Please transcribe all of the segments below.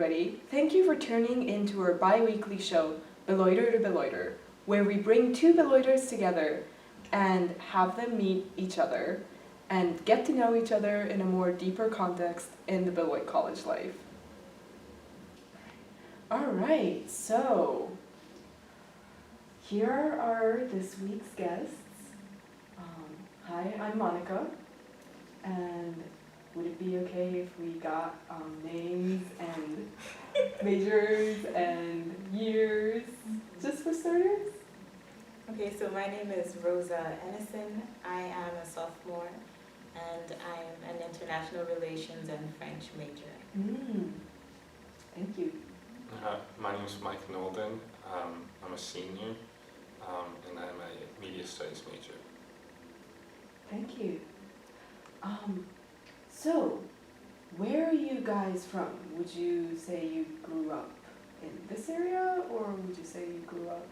everybody. Thank you for tuning into our bi-weekly show, Beloiter to Beloiter, where we bring two Beloiters together and have them meet each other and get to know each other in a more deeper context in the Beloit college life. Alright, so here are this week's guests. Hi, I'm Monica, and would it be okay if we got names and majors and years, just for starters? Okay, so my name is Rosa. I am a sophomore, and I'm an international relations and French major. Thank you. My name is Mike Nolden. I'm a senior, and I'm a media studies major. Thank you. So, where are you guys from? Would you say you grew up in this area, or would you say you grew up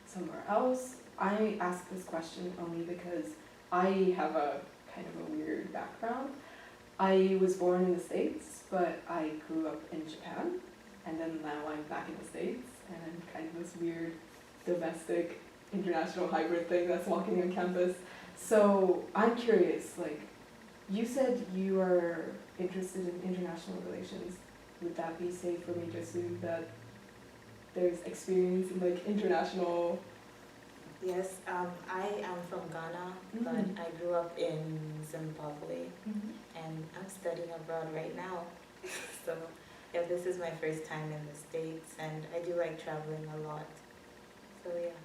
somewhere else? I ask this question only because I have a kind of a weird background. I was born in the States, but I grew up in Japan, and then now I'm back in the States, and I'm kind of this weird domestic international hybrid thing that's walking on campus. So I'm curious, like, you said you are interested in international relations. Would that be safe for me to assume that there's experience in like international? Yes, I am from Ghana, but I grew up in Zimbabwe, and I'm studying abroad right now. So yeah, this is my first time in the States, and I do like traveling a lot. So yeah.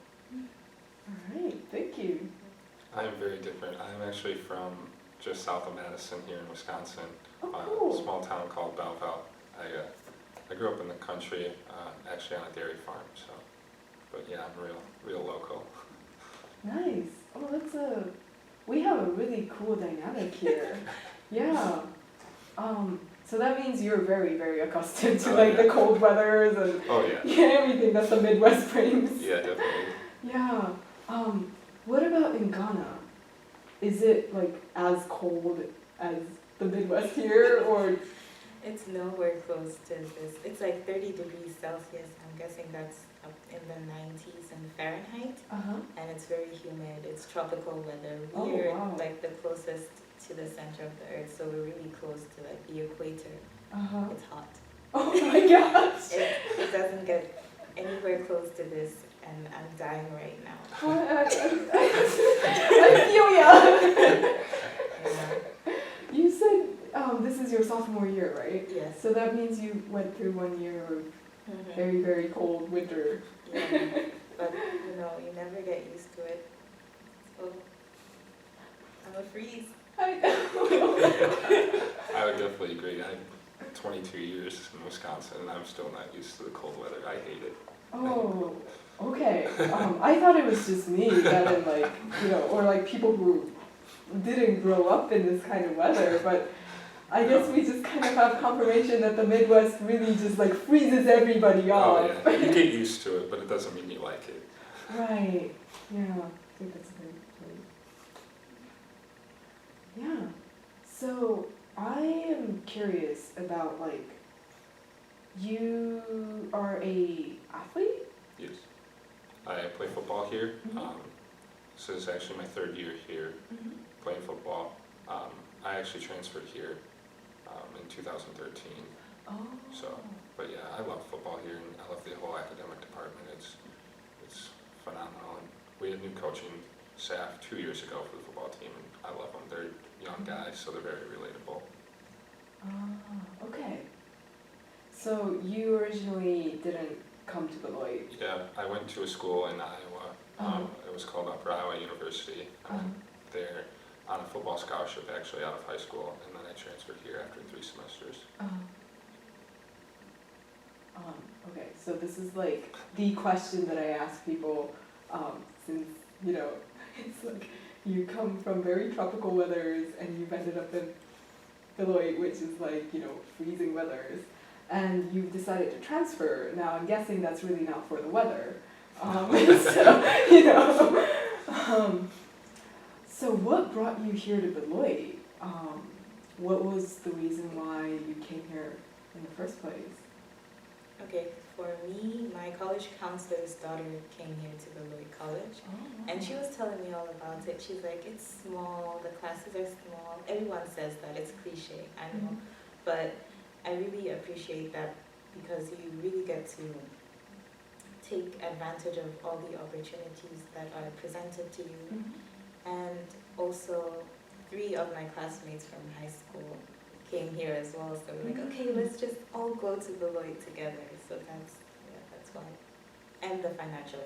All right, thank you. I am very different. I'm actually from just south of Madison here in Wisconsin, Oh, cool. a small town called Belleville. I grew up in the country, actually on a dairy farm, so, but yeah, I'm real local. Nice. Oh, we have a really cool dynamic here. Yeah. So that means you're very, very accustomed to like the cold weathers and everything that the Midwest brings. Yeah, definitely. Yeah. What about in Ghana? Is it like as cold as the Midwest here, or? It's nowhere close to this. It's like 30 degrees Celsius. I'm guessing that's up in the 90s in Fahrenheit. And it's very humid. It's tropical weather. We're like the closest to the center of the earth, so we're really close to like the equator. It's hot. Oh my gosh! It doesn't get anywhere close to this, and I'm dying right now. I feel ya! Yeah. You said this is your sophomore year, right? Yes. So that means you went through 1 year of very, very cold winter. Yeah. But you know, you never get used to it. So I'm a freeze. I know. I would definitely agree. I'm 22 years in Wisconsin, and I'm still not used to the cold weather. I hate it. Oh, okay. I thought it was just me that in like, you know, or like people who didn't grow up in this kind of weather, but I guess we just kind of have confirmation that the Midwest really just like freezes everybody off. Oh yeah, you get used to it, but it doesn't mean you like it. Right, yeah, I think that's a very good point. Yeah, so I am curious about like, you are a athlete? Yes. I play football here. This is actually my third year here playing football. I actually transferred here in 2013. Oh. So, but yeah, I love football here, and I love the whole academic department. It's phenomenal. And we had a new coaching staff 2 years ago for the football team, and I love them. They're young guys, so they're very relatable. Okay. So you originally didn't come to Beloit? Yeah, I went to a school in Iowa. It was called Upper Iowa University. There on a football scholarship, actually, out of high school, and then I transferred here after 3 semesters. Okay, so this is like the question that I ask people, since, you know, it's like you come from very tropical weathers and you've ended up in Beloit, which is like, you know, freezing weathers, and you've decided to transfer. Now I'm guessing that's really not for the weather. So, you know, so what brought you here to Beloit? What was the reason why you came here in the first place? Okay, for me, my college counselor's daughter came here to Beloit College, and she was telling me all about it. She's like, it's small, the classes are small. Everyone says that, it's cliche, I know, but I really appreciate that because you really get to take advantage of all the opportunities that are presented to you. And also, 3 of my classmates from high school came here as well, so we're like, okay, let's just all go to Beloit together. So that's why. And the financial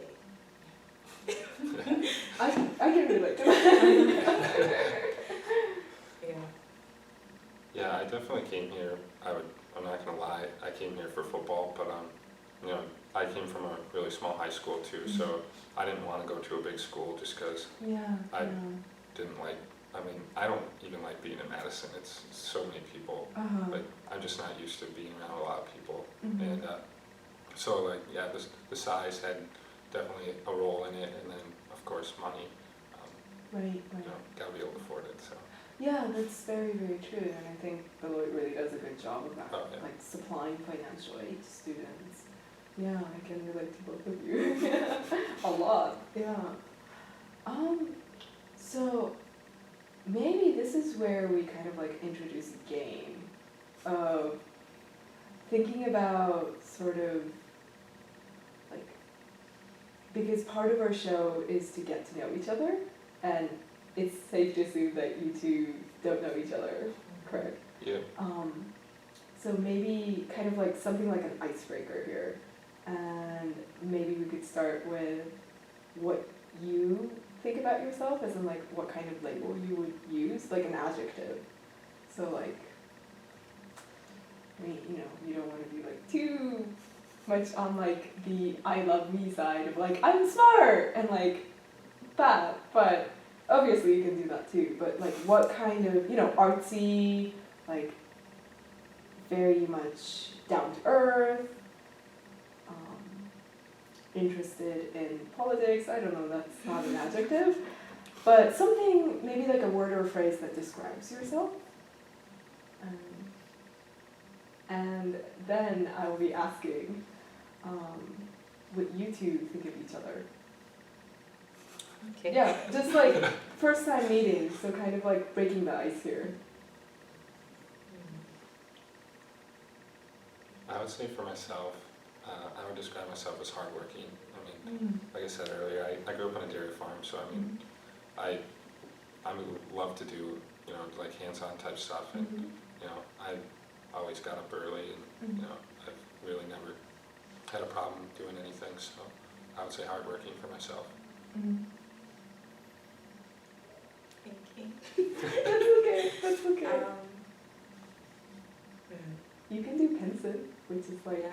aid. I can relate to that. Yeah. Yeah, I definitely came here. I'm not gonna lie. I came here for football, but you know, I came from a really small high school too, so I didn't want to go to a big school just because I didn't like. I mean, I don't even like being in Madison. It's so many people. Like, I'm just not used to being around a lot of people, and so like, yeah, the size had definitely a role in it, and then of course money. Right. You know, gotta be able to afford it. So. Yeah, that's very, very true, and I think Beloit really does a good job of that, like supplying financial aid to students. Yeah, I can relate to both of you a lot. Yeah. So maybe this is where we kind of like introduce a game of thinking about sort of like, because part of our show is to get to know each other, and it's safe to assume that you two don't know each other, correct? Yeah. So maybe kind of like something like an icebreaker here, and maybe we could start with what you think about yourself, as in like what kind of label you would use, like an adjective. So like, I mean, you know, you don't want to be like too much on like the I love me side of like I'm smart and like that, but obviously you can do that too. But like what kind of, you know, artsy, like very much down to earth, interested in politics, I don't know, that's not an adjective, but something, maybe like a word or a phrase that describes yourself. And then I will be asking what you two think of each other. Okay. Yeah, just like first time meeting, so kind of like breaking the ice here. I would say for myself, I would describe myself as hardworking. I mean, like I said earlier, I grew up on a dairy farm, so I mean, I love to do, you know, like hands-on type stuff, and you know, I always got up early, and you know, I've really never had a problem doing anything. So I would say hardworking for myself. Thinking. That's okay. You can do pensive, which is like,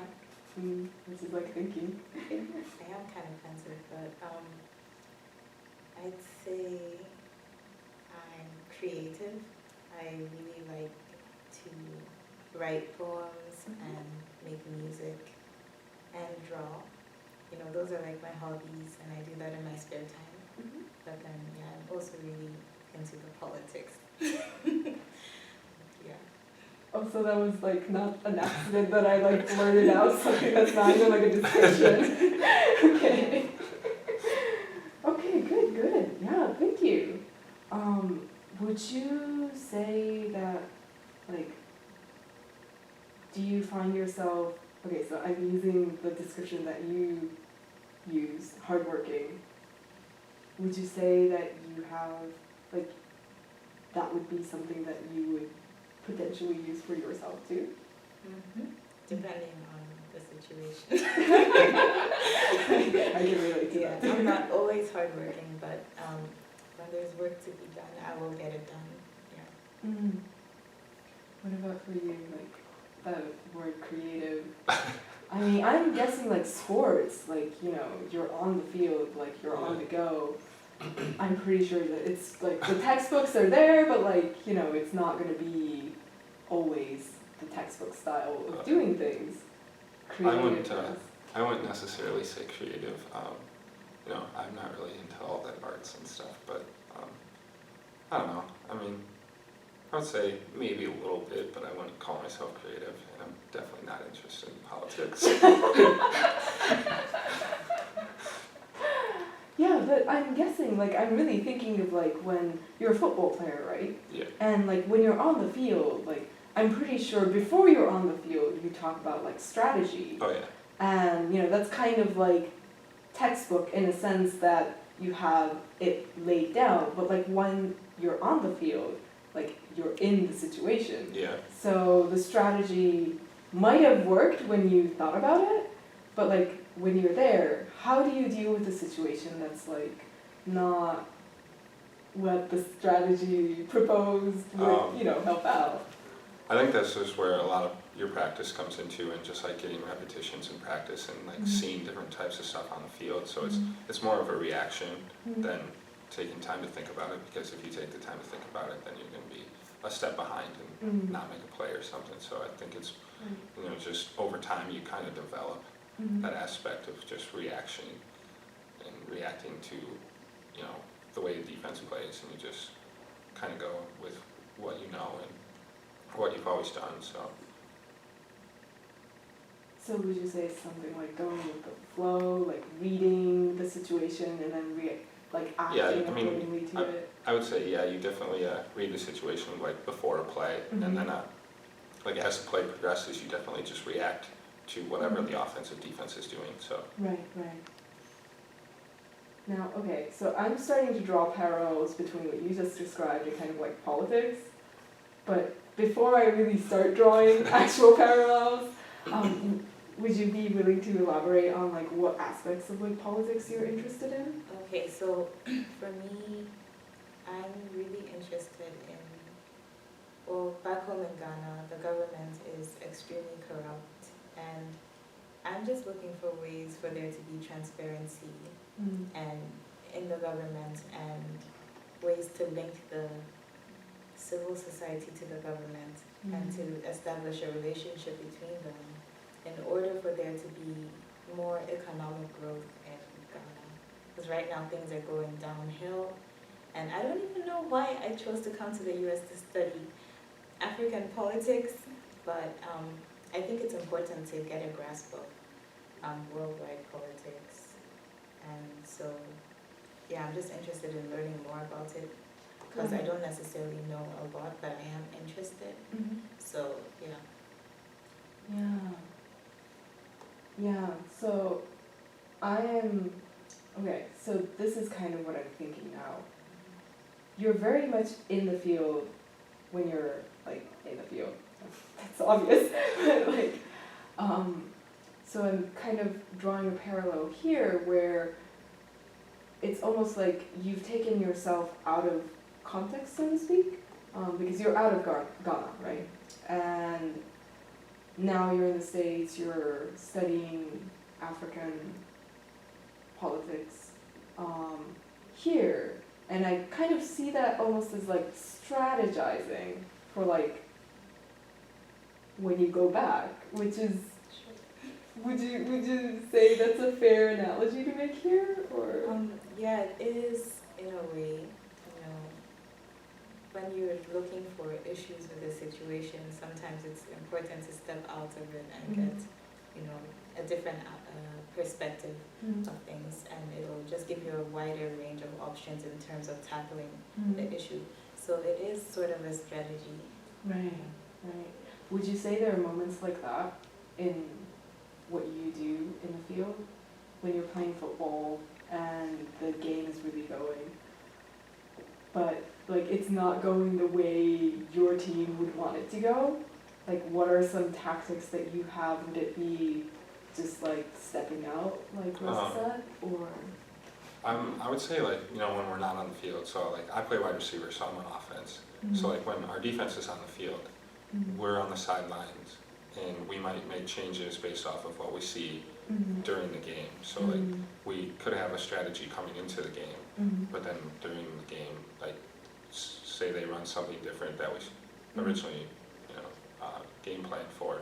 which is like thinking. I am kind of pensive, but I'd say I'm creative. I really like to write poems and make music and draw. You know, those are like my hobbies, and I do that in my spare time. But then, yeah, I'm also really into the politics. Yeah. Oh, so that was like not an accident that I like blurted out something that's not even like a description. Okay. Okay, good. Yeah, thank you. Would you say that, like, do you find yourself, okay, so I'm using the description that you use, hardworking. Would you say that you have, like, that would be something that you would potentially use for yourself too? Depending on the situation. I can relate to that. I'm not always hardworking, but when there's work to be done, I will get it done. Yeah. What about for you, like the word creative? I mean, I'm guessing like sports, like, you know, you're on the field, like you're on the go. I'm pretty sure that it's like the textbooks are there, but like, you know, it's not going to be always the textbook style of doing things. Creative. I wouldn't necessarily say creative. You know, I'm not really into all that arts and stuff, but I don't know. I mean, I would say maybe a little bit, but I wouldn't call myself creative. And I'm definitely not interested in politics. Yeah, but I'm guessing, like, I'm really thinking of, like, when you're a football player, right? Yeah. And, like, when you're on the field, like, I'm pretty sure before you're on the field, you talk about, like, strategy. Oh yeah. And, that's kind of, like, textbook in a sense that you have it laid down. But, like, when you're on the field, like, you're in the situation. Yeah. So the strategy might have worked when you thought about it, but, like, when you're there, how do you deal with a situation that's, like, not what the strategy proposed would, help out? I think this is where a lot of your practice comes into, and just like getting repetitions in practice and like seeing different types of stuff on the field. So it's more of a reaction than taking time to think about it, because if you take the time to think about it, then you're going to be a step behind and not make a play or something. So I think it's, just over time you kind of develop that aspect of just reaction and reacting to, the way the defense plays, and you just kind of go with what you know and what you've always done. So would you say something like going with the flow, like reading the situation and then acting accordingly to it? I would say, yeah, you definitely read the situation like before a play, and then like as the play progresses, you definitely just react to whatever the offensive defense is doing. So Right. Now, okay, so I'm starting to draw parallels between what you just described and kind of like politics, but before I really start drawing actual parallels, would you be willing to elaborate on like what aspects of like politics you're interested in? Okay, so for me, I'm really interested in, back home in Ghana, the government is extremely corrupt, and I'm just looking for ways for there to be transparency and in the government, and ways to link the civil society to the government and to establish a relationship between them in order for there to be more economic growth in Ghana. Because right now things are going downhill, and I don't even know why I chose to come to the US to study African politics, but I think it's important to get a grasp of worldwide politics. And so, yeah, I'm just interested in learning more about it, because I don't necessarily know a lot, but I am interested. So, yeah. Yeah, so so this is kind of what I'm thinking now. You're very much in the field when you're, like, in the field. That's obvious. But, so I'm kind of drawing a parallel here where it's almost like you've taken yourself out of context, so to speak, because you're out of Ghana, right? And now you're in the States, you're studying African politics here, and I kind of see that almost as like strategizing for like when you go back, which is, would you say that's a fair analogy to make here, or? Yeah, it is in a way. When you're looking for issues with a situation, sometimes it's important to step out of it and get, a different perspective of things, and it'll just give you a wider range of options in terms of tackling the issue. So it is sort of a strategy. Right. Would you say there are moments like that in what you do in the field when you're playing football and the game is really going, but like it's not going the way your team would want it to go? Like, what are some tactics that you have? Would it be just like stepping out, like Rosa said, or? I would say like, when we're not on the field, so like I play wide receiver, so I'm on offense. So like when our defense is on the field, we're on the sidelines, and we might make changes based off of what we see during the game. So like we could have a strategy coming into the game, but then during the game, like say they run something different that we originally, game planned for,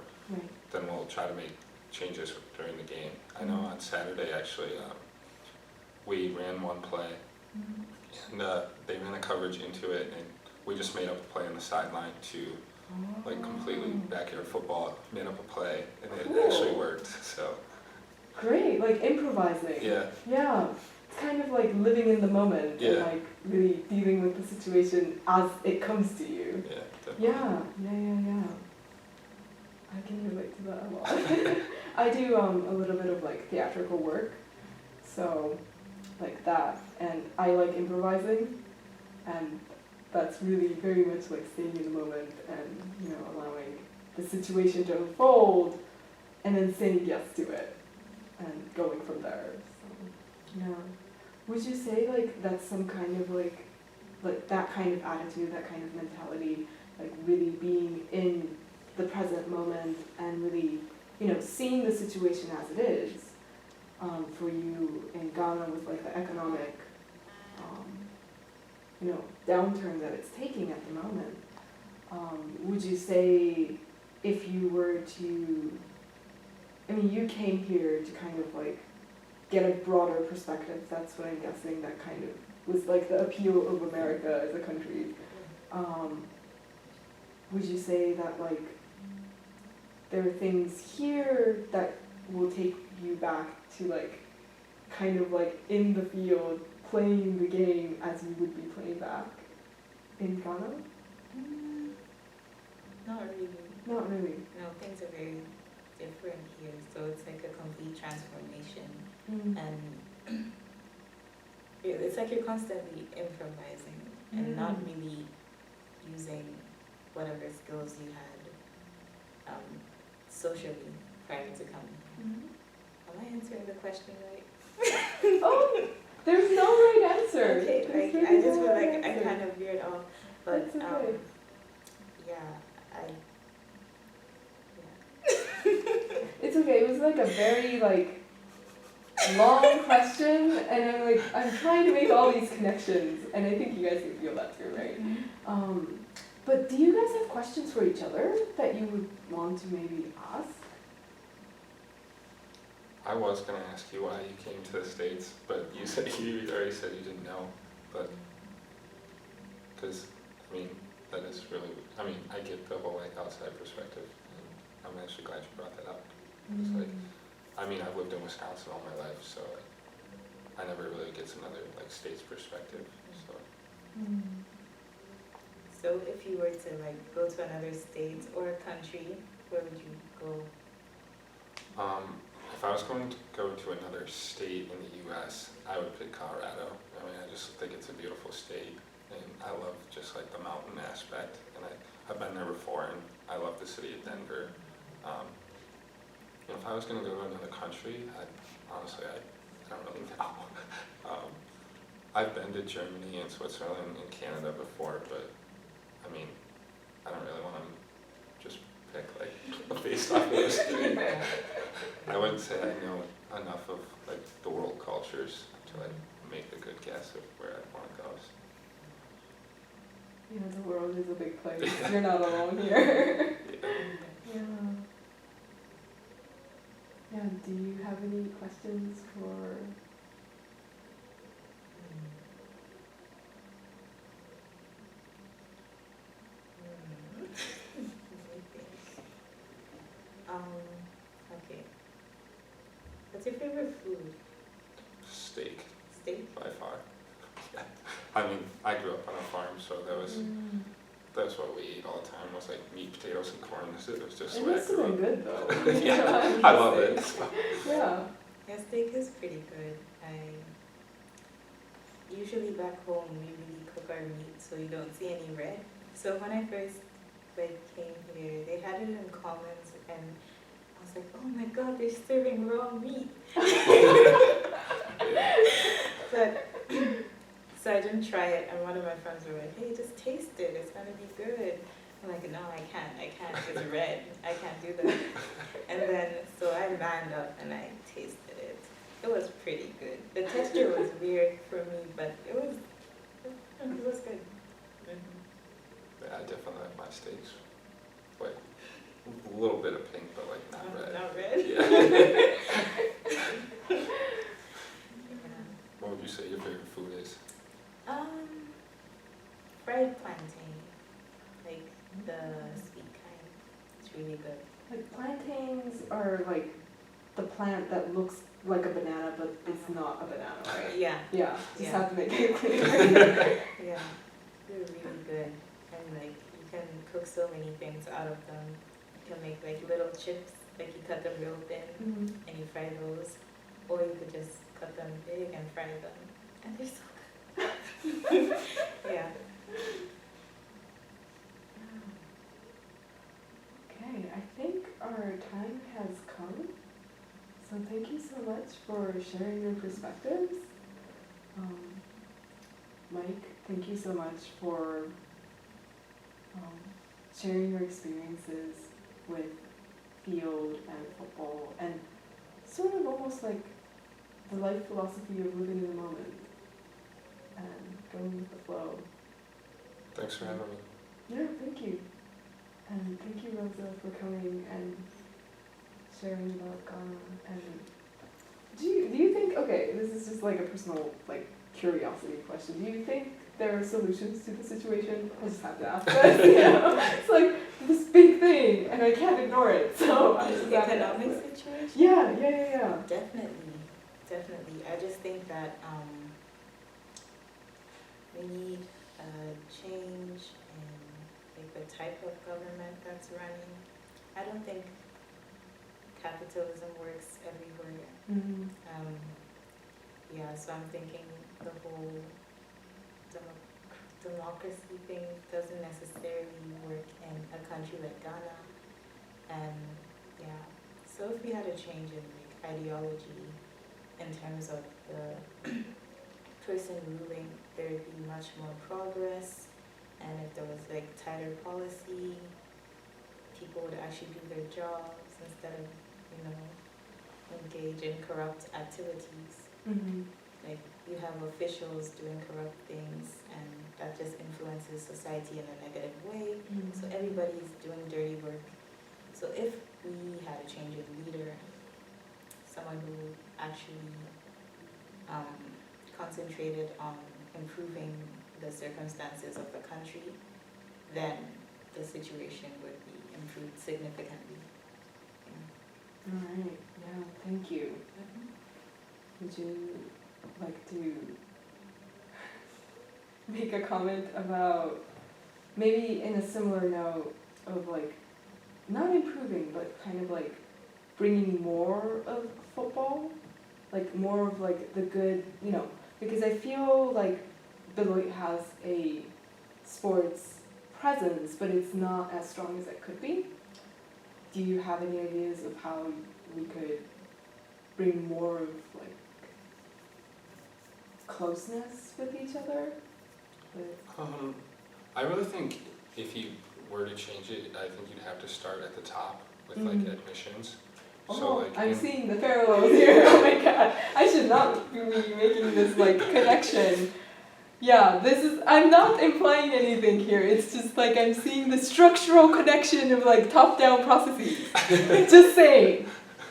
then we'll try to make changes during the game. I know on Saturday actually, we ran one play, and they ran a coverage into it, and we just made up a play on the sideline to like completely backyard football, made up a play, and it Cool. actually worked, so. Great, like improvising. Yeah, Yeah. It's kind of like living in the moment and Yeah. like really dealing with the situation as it comes to you. yeah, definitely. Yeah. I can relate to that a lot. I do a little bit of like theatrical work, so like that, and I like improvising, and that's really very much like staying in the moment and allowing the situation to unfold, and then saying yes to it, and going from there. So yeah, would you say like that's some kind of like that kind of attitude, that kind of mentality, like really being in the present moment and really, seeing the situation as it is, for you in Ghana with like the economic, downturn that it's taking at the moment. Would you say if you were to, you came here to kind of like get a broader perspective, that's what I'm guessing that kind of was like the appeal of America as a country. Would you say that like there are things here that will take you back to like kind of like in the field playing the game as you would be playing back in Ghana? Not really. Not really. No, things are very different here, so it's like a complete transformation. Mm. And it's like you're constantly improvising and not really using whatever skills you had socially prior to coming. Am I answering the question right? Oh, there's no right answer. Okay, There's like really I just no feel right like I answer. kind of veered off, but That's okay. It's okay. It was like a very like long question, and I'm trying to make all these connections, and I think you guys can feel that too, right? But do you guys have questions for each other that you would want to maybe ask? I was gonna ask you why you came to the States, but you already said you didn't know, but, because, that is really, I get the whole like outside perspective, and I'm actually glad you brought that up. It's like, I've lived in Wisconsin all my life, so I never really get another like state's perspective, so. So if you were to like go to another state or a country, where would you go? If I was going to go to another state in the U.S., I would pick Colorado. I just think it's a beautiful state, and I love just like the mountain aspect, and I've been there before, and I love the city of Denver. If I was going to go to another country, honestly, I don't really know. I've been to Germany and Switzerland and Canada before, but I don't really want to just pick like based off of those three. I wouldn't say I know enough of like the world cultures to like make a good guess of where I'd want to go. The world is a big place. You're not alone here. Yeah. Yeah, do you have any questions for... Okay. What's your favorite food? Steak, Steak? by far. I grew up on a farm, so that's what we ate all the time, was like meat, potatoes, and corn. It was just It what I must have grew been up. good though. Yeah, I love it. So. Yeah. Yeah, steak is pretty good. Usually back home we really cook our meat so you don't see any red. So when I first came here, they had it in Commons, and I was like, oh my god, they're serving raw meat. But so I didn't try it, and one of my friends were like, hey, just taste it, it's gonna be good. I'm like, no, I can't, it's red, I can't do that. And then, so I manned up and I tasted it. It was pretty good. The texture was weird for me, but it was good. Yeah, I definitely like my steaks. Like a little bit of pink, but like not red. Not red? Yeah. What would you say your favorite food is? Fried plantain, like the sweet the plant that looks like a banana, but it's not a banana, right? Yeah. Yeah, just Yeah. have to make it clear. Yeah, they're really good. And like you can cook so many things out of them. You can make like little chips, like you cut them real thin Mhm. and you fry those. Or you could just cut them big and fry them. And they're so good. Yeah. Okay, I think our time has come. So thank you so much for sharing your perspectives. Mike, thank you so much for sharing your experiences with field and football and sort of almost like the life philosophy of living in the moment and going with the flow. Thanks for having me. Yeah, thank you. And thank you, Rosa, for coming and sharing about Ghana. And do you think, okay, this is just like a personal like curiosity question. Do you think there are solutions to the situation? I just have to ask this. You know? It's like this big thing and I can't ignore it. So I just have to ask Economic it. situation? Yeah. Definitely. I just think that we need a change in like the type of government that's running. I don't think capitalism works everywhere. Mm-hmm. Yeah, so I'm thinking the whole democracy thing doesn't necessarily work in a country like Ghana. And yeah, so if we had a change in like ideology in terms of the person ruling, there would be much more progress. And if there was like tighter policy, people would actually do their jobs instead of, engage in corrupt activities. Mm-hmm. Like you have officials doing corrupt things and that just influences society in a negative way. Mm-hmm. So everybody's doing dirty work. So if we had a change of leader, someone who actually concentrated on improving the circumstances of the country, then the situation would be improved significantly. All right. Yeah. Thank you. Would you like to make a comment about maybe in a similar note of like not improving but kind of like bringing more of football, like more of like the good, because I feel like Beloit has a sports presence but it's not as strong as it could be. Do you have any ideas of how we could bring more of like closeness with each other? I really think if you were to change it, I think you'd have to start at the top with like admissions. I'm seeing the parallels here. Oh my god, I should not be making this like connection. Yeah, I'm not implying anything here. It's just like I'm seeing the structural connection of like top-down processes. Just saying.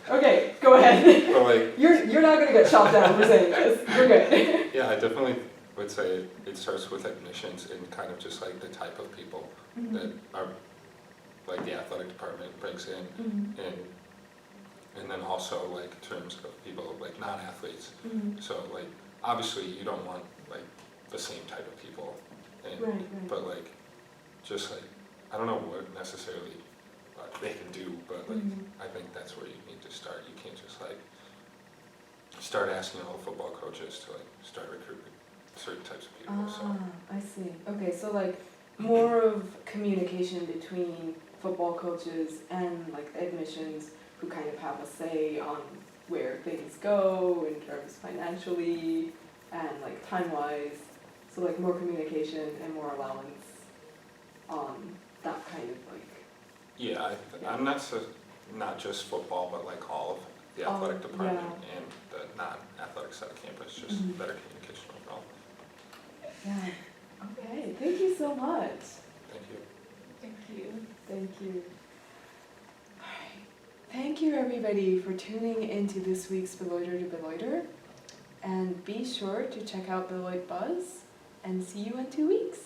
Okay, go ahead. Well, like, you're not gonna get shot down for saying this. You're good. yeah, I definitely would say it starts with admissions and kind of just like the type of people that are like the athletic department brings in, and then also like in terms of people like non-athletes. So like obviously you don't want like the same type of people, and Right. but like just like I don't know what necessarily they can do, but like I think that's where you need to start. You can't just like start asking all the football coaches to like start recruiting certain types of people. So I see. Okay, so like more of communication between football coaches and like admissions who kind of have a say on where things go in terms financially and like time-wise. So like more communication and more allowance on that kind of like. yeah, I'm not just football, but like all of the athletic department and the non-athletic side of campus, just better communication overall. Yeah. Okay. Thank you so much. Thank you. Thank you. All right. Thank you everybody for tuning into this week's Beloiter to Beloiter. And be sure to check out Beloit Buzz and see you in 2 weeks.